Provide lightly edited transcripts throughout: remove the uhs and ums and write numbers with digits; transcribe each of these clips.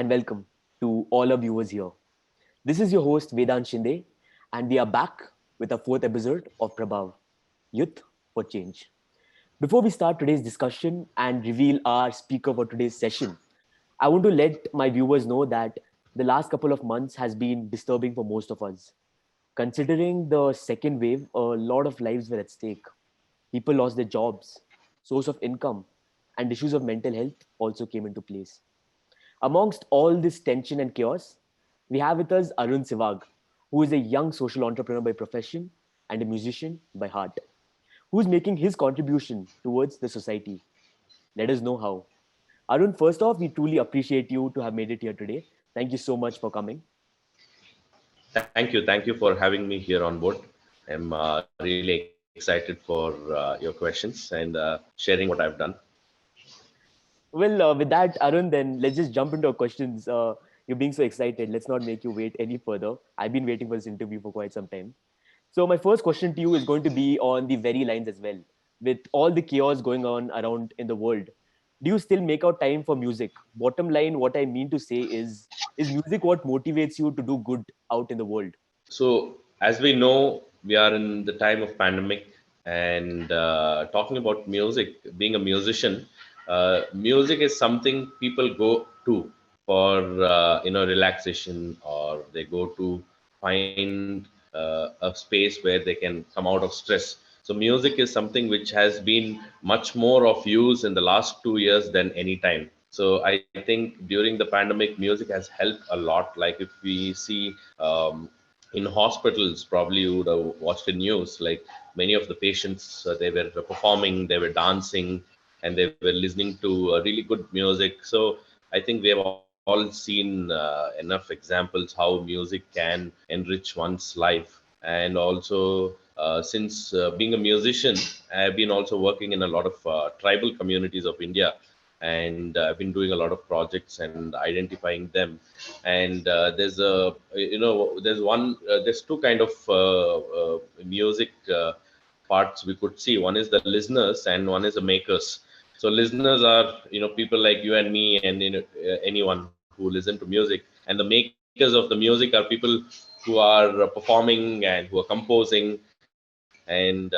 and welcome to all our viewers here. This is your host Vedant Shinde, and we are back with our fourth episode of Prabhav, Youth for Change. Before we start today's discussion and reveal our speaker for today's session, I want to let my viewers know that the last couple of months has been disturbing for most of us. Considering the second wave, a lot of lives were at stake. People lost their jobs, source of income, and issues of mental health also came into place. Amongst all this tension and chaos, we have with us Arun Sivag, who is a young social entrepreneur by profession and a musician by heart, who is making his contribution towards the society. Let us know how. Arun, first off, we truly appreciate you to have made it here today. Thank you so much for coming. Thank you. Thank you for having me here on board. I'm really excited for your questions and sharing what I've done. Well, with that, Arun, then let's just jump into our questions. You're being so excited. Let's not make you wait any further. I've been waiting for this interview for quite some time. So, my first question to you is going to be on the very lines as well. With all the chaos going on around in the world, do you still make out time for music? Bottom line, what I mean to say is music what motivates you to do good out in the world? So, as we know, we are in the time of pandemic, and talking about music, being a musician, music is something people go to for relaxation, or they go to find a space where they can come out of stress. So music is something which has been much more of use in the last 2 years than any time. So I think during the pandemic, music has helped a lot. Like if we see in hospitals, probably you would have watched the news, like many of the patients, they were performing, they were dancing, and they were listening to really good music. So I think we have all seen enough examples how music can enrich one's life. And also, since being a musician, I've been also working in a lot of tribal communities of India, and I've been doing a lot of projects and identifying them. And there's two kind of music parts we could see. One is the listeners, and one is the makers. So listeners are people like you and me, and anyone who listen to music. And the makers of the music are people who are performing and who are composing. And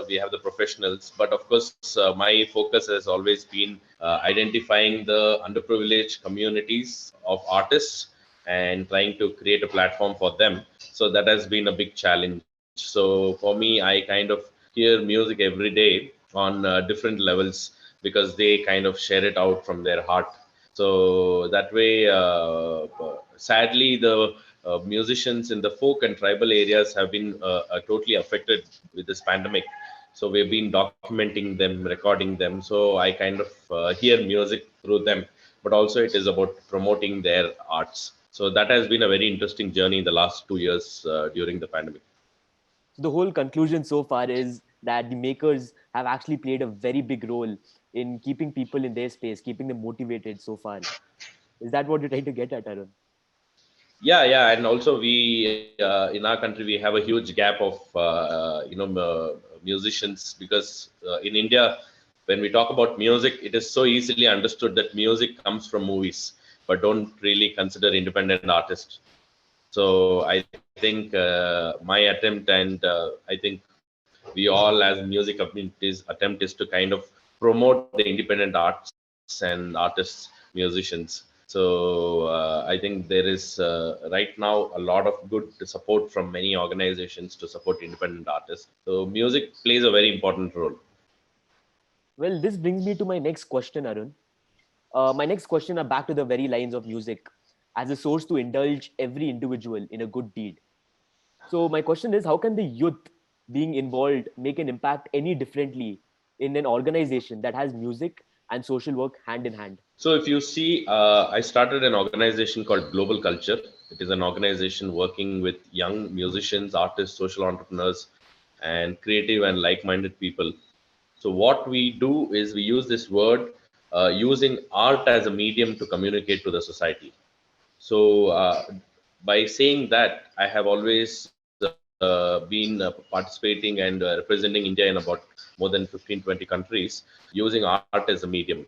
we have the professionals. But of course, my focus has always been identifying the underprivileged communities of artists and trying to create a platform for them. So that has been a big challenge. So for me, I kind of hear music every day on different levels, because they kind of share it out from their heart. So that way, sadly, the musicians in the folk and tribal areas have been totally affected with this pandemic. So we've been documenting them, recording them. So I kind of hear music through them, but also it is about promoting their arts. So that has been a very interesting journey in the last 2 years during the pandemic. So the whole conclusion so far is that the makers have actually played a very big role in keeping people in their space, keeping them motivated so far. Is that what you're trying to get at, Arun? Yeah, and also we in our country we have a huge gap of musicians, because in India, when we talk about music, it is so easily understood that music comes from movies, but don't really consider independent artists. So I think my attempt, and I think we all as music communities attempt, is to kind of promote the independent arts and artists, musicians. So I think there is right now a lot of good support from many organizations to support independent artists. So music plays a very important role. Well, this brings me to my next question, Arun. My next question are back to the very lines of music as a source to indulge every individual in a good deed. So my question is, how can the youth being involved make an impact any differently in an organization that has music and social work hand in hand? So if you see, I started an organization called Global Culture. It is an organization working with young musicians, artists, social entrepreneurs, and creative and like-minded people. So what we do is we use this word using art as a medium to communicate to the society. So by saying that, I have always been participating and representing India in about more than 15, 20 countries, using art as a medium.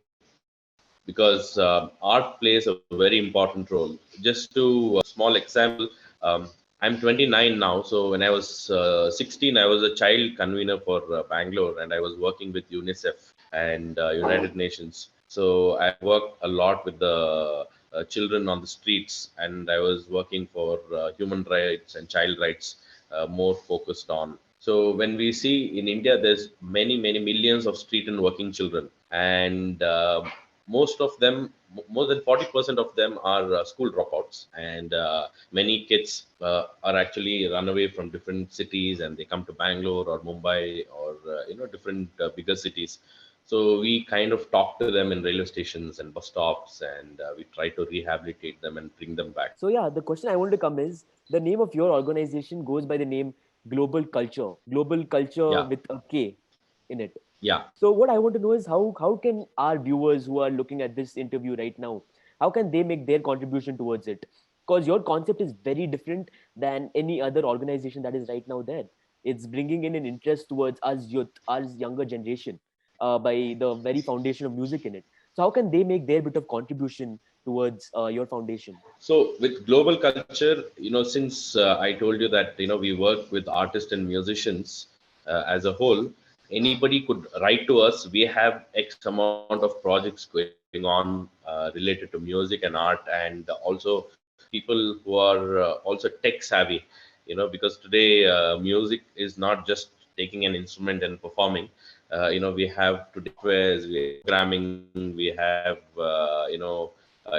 because art plays a very important role. Just to small example, I'm 29 now. So when I was 16, I was a child convener for Bangalore, and I was working with UNICEF and United Nations. So I worked a lot with the children on the streets, and I was working for human rights and child rights, more focused on. So when we see in India, there's many millions of street and working children, and most of them, more than 40% of them are school dropouts, and many kids are actually run away from different cities, and they come to Bangalore or Mumbai or different bigger cities. So we kind of talk to them in railway stations and bus stops, and we try to rehabilitate them and bring them back. So yeah, the question I wanted to come is the name of your organization goes by the name Global Culture Yeah, with a K in it. yeah. So what I want to know is how can our viewers who are looking at this interview right now, how can they make their contribution towards it? Because your concept is very different than any other organization that is right now there. It's bringing in an interest towards us youth, us younger generation, by the very foundation of music in it. So how can they make their bit of contribution towards your foundation? So with global culture, since I told you that we work with artists and musicians as a whole, anybody could write to us. We have X amount of projects going on related to music and art, and also people who are also tech savvy. Because today music is not just taking an instrument and performing. We have today softwares, we have programming, we have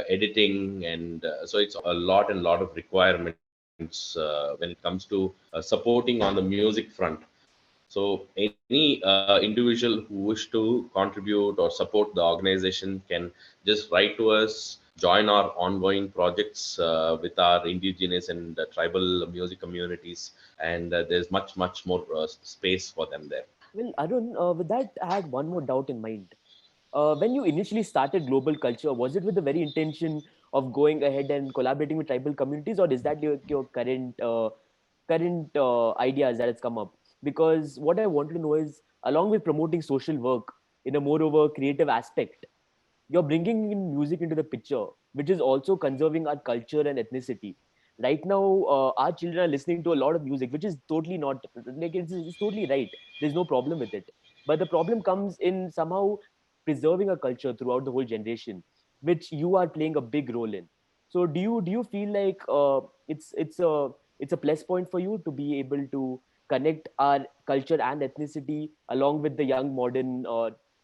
editing, and so it's a lot and lot of requirements when it comes to supporting on the music front. So any individual who wish to contribute or support the organization can just write to us, join our ongoing projects with our indigenous and tribal music communities, and there's much more space for them there. Well, Arun, with that, I had one more doubt in mind. When you initially started Global Culture, was it with the very intention of going ahead and collaborating with tribal communities, or is that your current ideas that has come up? Because what I wanted to know is, along with promoting social work in a more of a creative aspect, you're bringing in music into the picture, which is also conserving our culture and ethnicity. Right now, our children are listening to a lot of music, which is totally not like it's totally right. There's no problem with it, but the problem comes in somehow preserving a culture throughout the whole generation, which you are playing a big role in. So, do you feel like it's a plus point for you to be able to connect our culture and ethnicity along with the young modern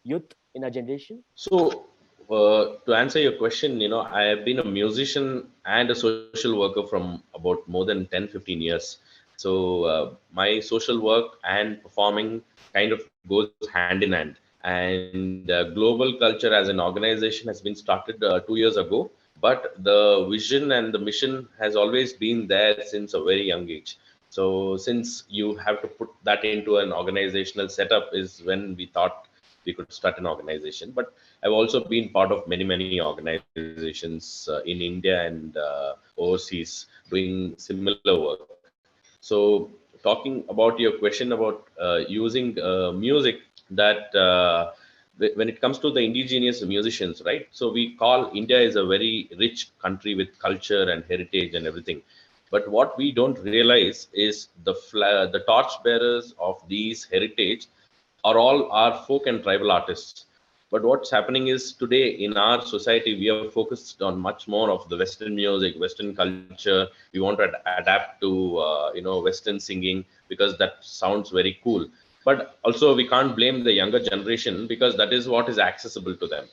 youth in our generation? So, to answer your question, I have been a musician and a social worker from about more than 10, 15 years. So, my social work and performing kind of goes hand in hand. And Global Culture as an organization has been started 2 years ago, but the vision and the mission has always been there since a very young age. So, since you have to put that into an organizational setup, is when we thought we could start an organization. But I've also been part of many organizations in India and overseas doing similar work. So talking about your question about using music, that when it comes to the indigenous musicians, right? So we call India is a very rich country with culture and heritage and everything. But what we don't realize is the torch bearers of these heritage are all our folk and tribal artists. But what's happening is today in our society, we are focused on much more of the Western music, Western culture. We want to adapt to Western singing because that sounds very cool. But also we can't blame the younger generation because that is what is accessible to them.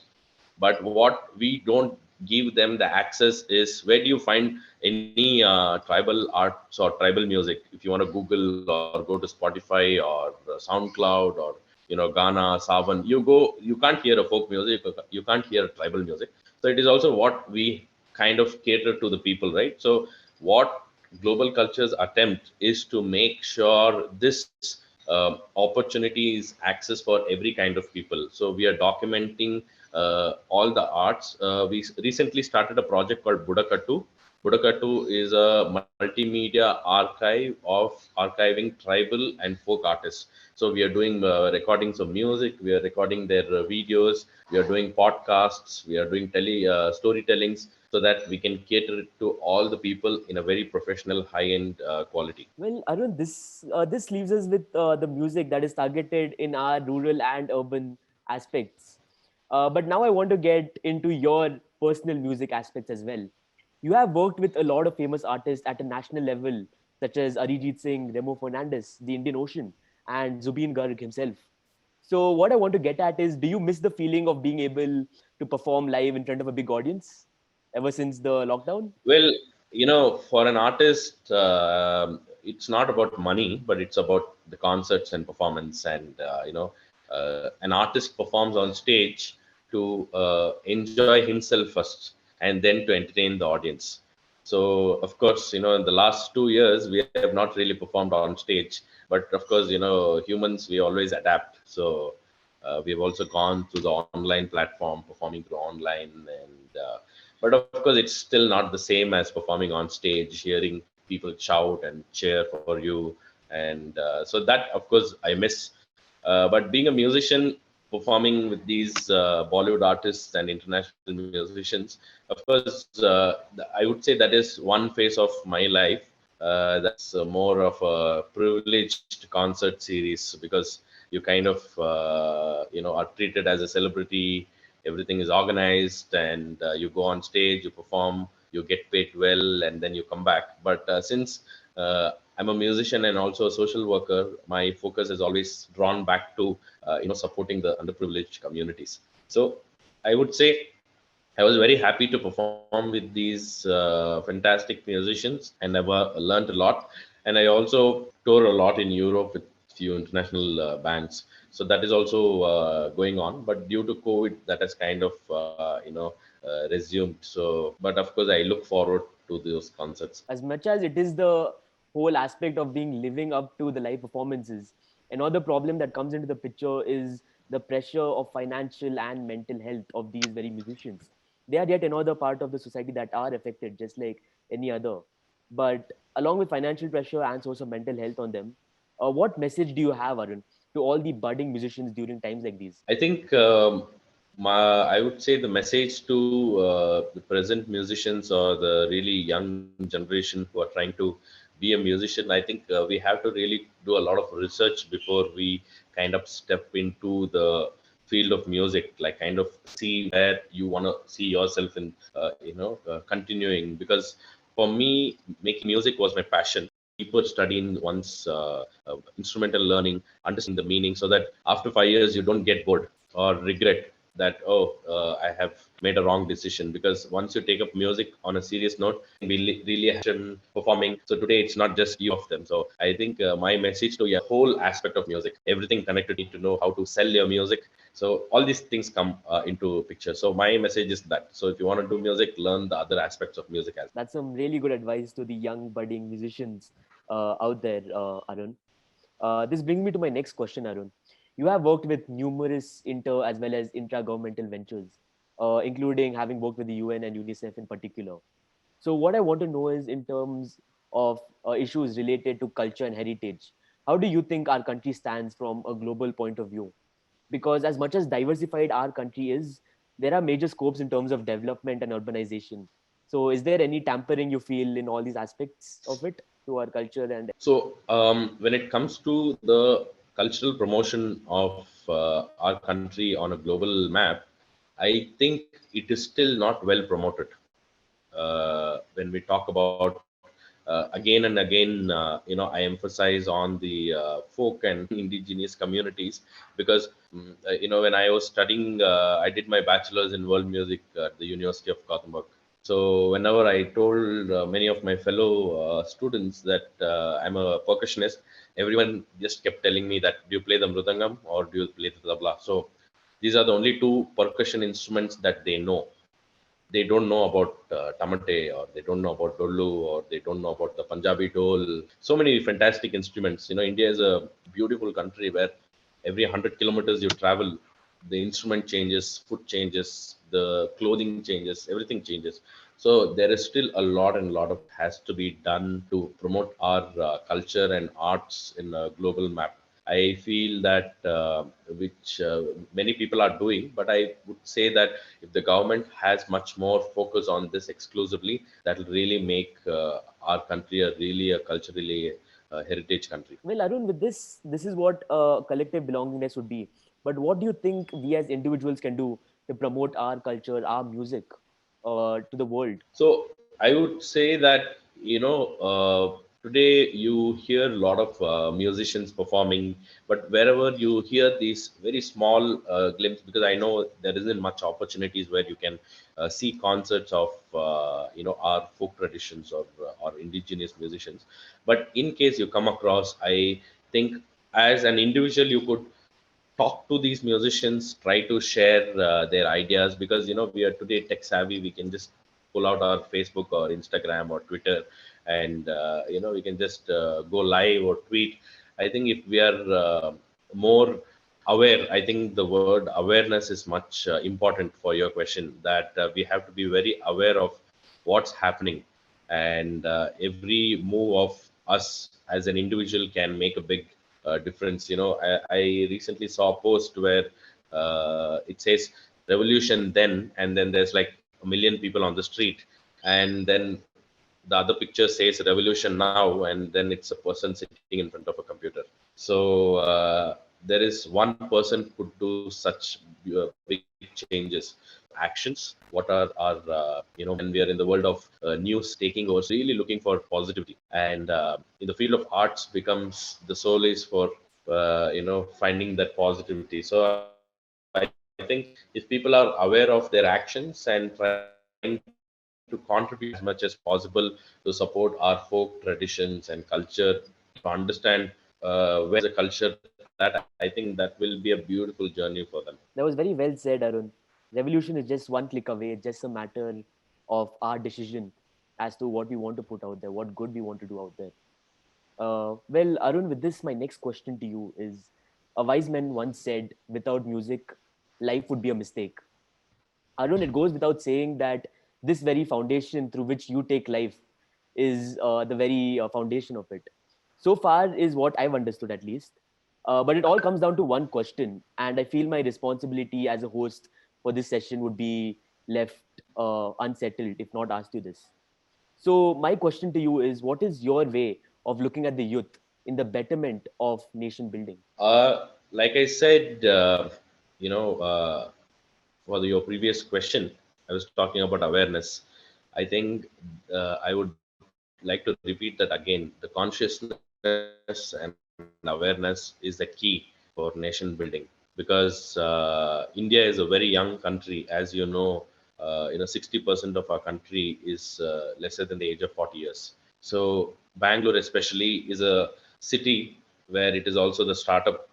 But what we don't give them the access is, where do you find any tribal arts or tribal music? If you want to Google or go to Spotify or SoundCloud or Ghana, Savan, you can't hear a folk music, you can't hear tribal music. So it is also what we kind of cater to the people, right? So what global cultures attempt is to make sure this opportunity is access for every kind of people. So we are documenting all the arts. We recently started a project called Budakattu, Budakattu is a multimedia archive of archiving tribal and folk artists. So we are doing recordings of music, we are recording their videos, we are doing podcasts, we are doing storytellings, so that we can cater it to all the people in a very professional, high-end quality. Well, Arun, this leaves us with the music that is targeted in our rural and urban aspects. But now I want to get into your personal music aspects as well. You have worked with a lot of famous artists at a national level, such as Arijit Singh, Remo Fernandez, the Indian Ocean, and Zubeen Garg himself. So, what I want to get at is, do you miss the feeling of being able to perform live in front of a big audience ever since the lockdown? Well, for an artist, it's not about money, but it's about the concerts and performance. And, an artist performs on stage to enjoy himself first and then to entertain the audience. So, of course, in the last 2 years, we have not really performed on stage. But, of course, humans, we always adapt. So, we have also gone through the online platform, performing through online. But of course, it's still not the same as performing on stage, hearing people shout and cheer for you. And so that, of course, I miss. But being a musician, performing with these Bollywood artists and international musicians, of course, I would say that is one phase of my life. That's more of a privileged concert series, because you kind of are treated as a celebrity. Everything is organized, and you go on stage, you perform, you get paid well, and then you come back. But since I'm a musician and also a social worker, my focus is always drawn back to supporting the underprivileged communities. So I would say I was very happy to perform with these fantastic musicians, and I've learned a lot. And I also tour a lot in Europe with few international bands. So that is also going on. But due to COVID, that has kind of resumed. So, but of course, I look forward to those concerts. As much as it is the whole aspect of being living up to the live performances, another problem that comes into the picture is the pressure of financial and mental health of these very musicians. They are yet another part of the society that are affected just like any other. But along with financial pressure and source of mental health on them, what message do you have, Arun, to all the budding musicians during times like these? I think I would say the message to the present musicians or the really young generation who are trying to be a musician. I think we have to really do a lot of research before we kind of step into the field of music, like kind of see where you want to see yourself in, continuing. Because for me, making music was my passion. Deeper study in one's instrumental learning, understanding the meaning, so that after 5 years you don't get bored or regret that, I have made a wrong decision. Because once you take up music on a serious note, we really have performing. So today it's not just you of them. So I think my message to your whole aspect of music, everything connected, need to know how to sell your music. So all these things come into picture. So my message is that, so if you want to do music, learn the other aspects of music as That's some really good advice to the young budding musicians out there, Arun. This brings me to my next question, Arun. You have worked with numerous inter as well as intra-governmental ventures, including having worked with the UN and UNICEF in particular. So, what I want to know is, in terms of issues related to culture and heritage, how do you think our country stands from a global point of view? Because as much as diversified our country is, there are major scopes in terms of development and urbanization. So, is there any tampering you feel in all these aspects of it to our culture and? So, when it comes to the cultural promotion of our country on a global map, I think it is still not well promoted. When we talk about again and again, I emphasize on the folk and indigenous communities. Because when I was studying, I did my bachelor's in world music at the University of Gothenburg. So whenever I told many of my fellow students that I'm a percussionist, everyone just kept telling me that, do you play the mridangam or do you play the tabla? So these are the only two percussion instruments that they know. They don't know about tamate, or they don't know about dollu, or they don't know about the Punjabi dole. So many fantastic instruments. India is a beautiful country where every 100 kilometers you travel, the instrument changes, food changes, the clothing changes, everything changes. So there is still a lot and lot of has to be done to promote our culture and arts in a global map. I feel that which many people are doing, but I would say that if the government has much more focus on this exclusively, that will really make our country a really a culturally heritage country. Well, Arun, with this is what collective belongingness would be. But what do you think we as individuals can do to promote our culture, our music, to the world? So I would say that today you hear a lot of musicians performing, but wherever you hear these very small glimpse, because I know there isn't much opportunities where you can see concerts of our folk traditions or indigenous musicians. But in case you come across, I think as an individual you could talk to these musicians, try to share their ideas, because we are today tech savvy. We can just pull out our Facebook or Instagram or Twitter, and we can just go live or tweet. I think if we are more aware, I think the word awareness is much important for your question, that we have to be very aware of what's happening, and every move of us as an individual can make a big difference. I recently saw a post where it says revolution then, and then there's like a million people on the street, and then the other picture says revolution now, and then it's a person sitting in front of a computer. So there is one person could do such big changes. Actions, what are our when we are in the world of news taking over, really looking for positivity, and in the field of arts becomes the solace for finding that positivity. So I think if people are aware of their actions and trying to contribute as much as possible to support our folk traditions and culture, to understand where is the culture, that I think that will be a beautiful journey for them. That was very well said, Arun. Revolution is just one click away. It's just a matter of our decision as to what we want to put out there, what good we want to do out there. Well, Arun, with this, my next question to you is: a wise man once said, without music, life would be a mistake. Arun, it goes without saying that this very foundation through which you take life is the very foundation of it. So far, is what I've understood at least. But it all comes down to one question, and I feel my responsibility as a host for this session would be left unsettled if not asked you this. So, my question to you is: what is your way of looking at the youth in the betterment of nation building? Like I said, you know, uh, for your previous question, I was talking about awareness. I think I would like to repeat that again. The consciousness and awareness is the key for nation building, because India is a very young country, as you know. 60% of our country is lesser than the age of 40 years. So Bangalore, especially, is a city where it is also the startup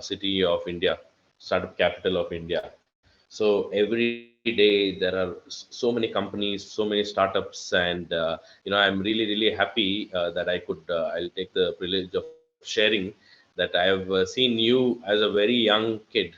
city of India, startup capital of India. So every day there are so many companies, so many startups, and I'm really happy that I'll take the privilege of sharing that I have seen you as a very young kid.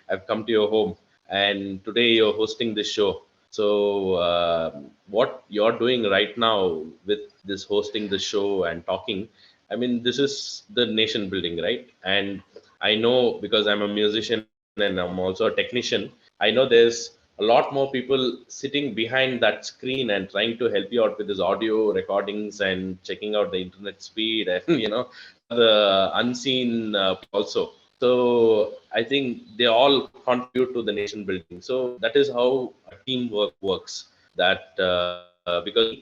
I've come to your home, and today you're hosting this show. So what you're doing right now with this hosting the show and talking, I mean, this is the nation building, right? And I know, because I'm a musician and I'm also a technician, I know there's a lot more people sitting behind that screen and trying to help you out with this audio recordings and checking out the internet speed, and the unseen also. So I think they all contribute to the nation building. So that is how teamwork works. That because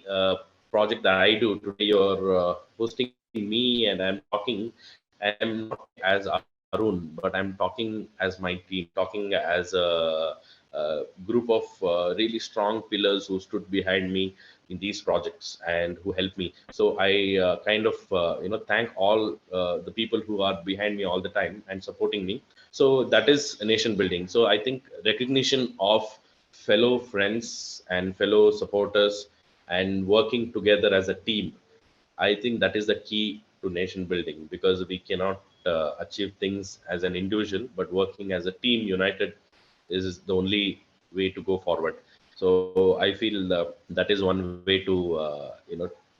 project that I do today, you're hosting me and I'm talking, and I'm not talking as Arun, but I'm talking as my team, talking as a group of really strong pillars who stood behind me in these projects and who helped me. So I kind of thank all the people who are behind me all the time and supporting me. So that is nation building. So I think recognition of fellow friends and fellow supporters and working together as a team, I think that is the key to nation building, because we cannot achieve things as an individual, but working as a team united is the only way to go forward. So I feel that is one way to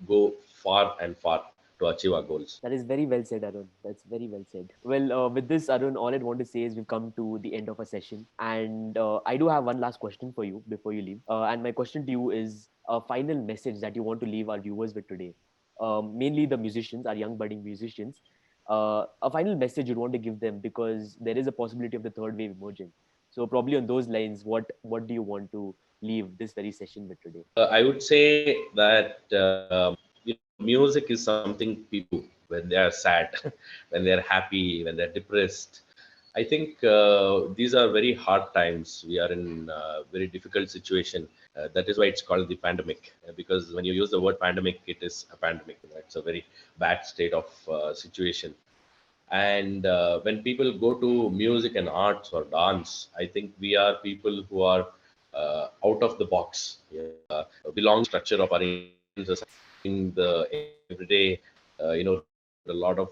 go far and far to achieve our goals. That is very well said, Arun. That's very well said. Well, with this, Arun, all I want to say is we've come to the end of a session. And I do have one last question for you before you leave. And my question to you is a final message that you want to leave our viewers with today. Mainly the musicians, our young budding musicians. A final message you'd want to give them because there is a possibility of the third wave emerging. So probably on those lines, what do you want to leave this very session with today? I would say that music is something people do when they are sad, when they are happy, when they're depressed. I think these are very hard times. We are in a very difficult situation. That is why it's called the pandemic. Because when you use the word pandemic, it is a pandemic. It's a very bad state of situation. And when people go to music and arts or dance, I think we are people who are out of the box, belong structure of our Indian society, the everyday, a lot of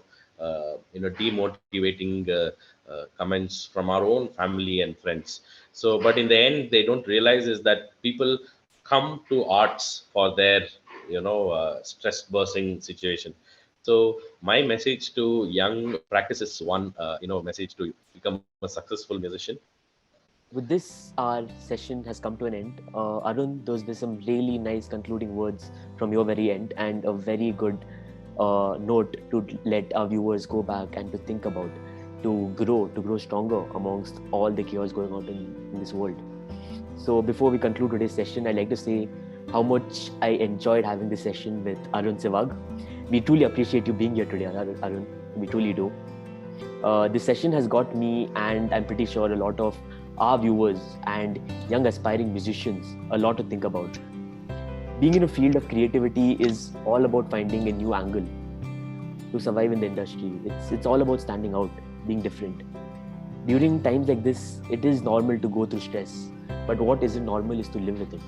demotivating comments from our own family and friends. So, but in the end, they don't realize is that people come to arts for their stress bursting situation. So my message to young practices one, message to become a successful musician. With this, our session has come to an end. Arun, those were some really nice concluding words from your very end, and a very good note to let our viewers go back and to think about, to grow stronger amongst all the chaos going on in this world. So before we conclude today's session, I'd like to say how much I enjoyed having this session with Arun Sivag. We truly appreciate you being here today, Arun. We truly do. This session has got me, and I'm pretty sure a lot of our viewers and young aspiring musicians a lot to think about. Being in a field of creativity is all about finding a new angle to survive in the industry. It's all about standing out, being different. During times like this, it is normal to go through stress, but what isn't normal is to live with it.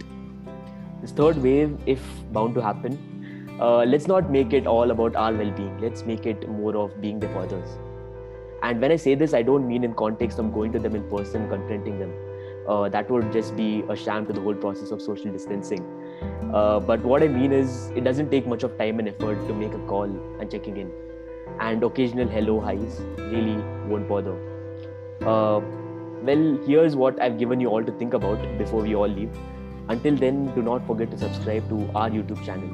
This third wave, if bound to happen, let's not make it all about our well-being. Let's make it more of being there for others. And when I say this, I don't mean in context of going to them in person, confronting them. That would just be a sham to the whole process of social distancing. But what I mean is, it doesn't take much of time and effort to make a call and checking in. And occasional hello highs really won't bother. Well, here's what I've given you all to think about before we all leave. Until then, do not forget to subscribe to our YouTube channel.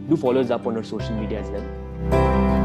Do follow us up on our social media as well.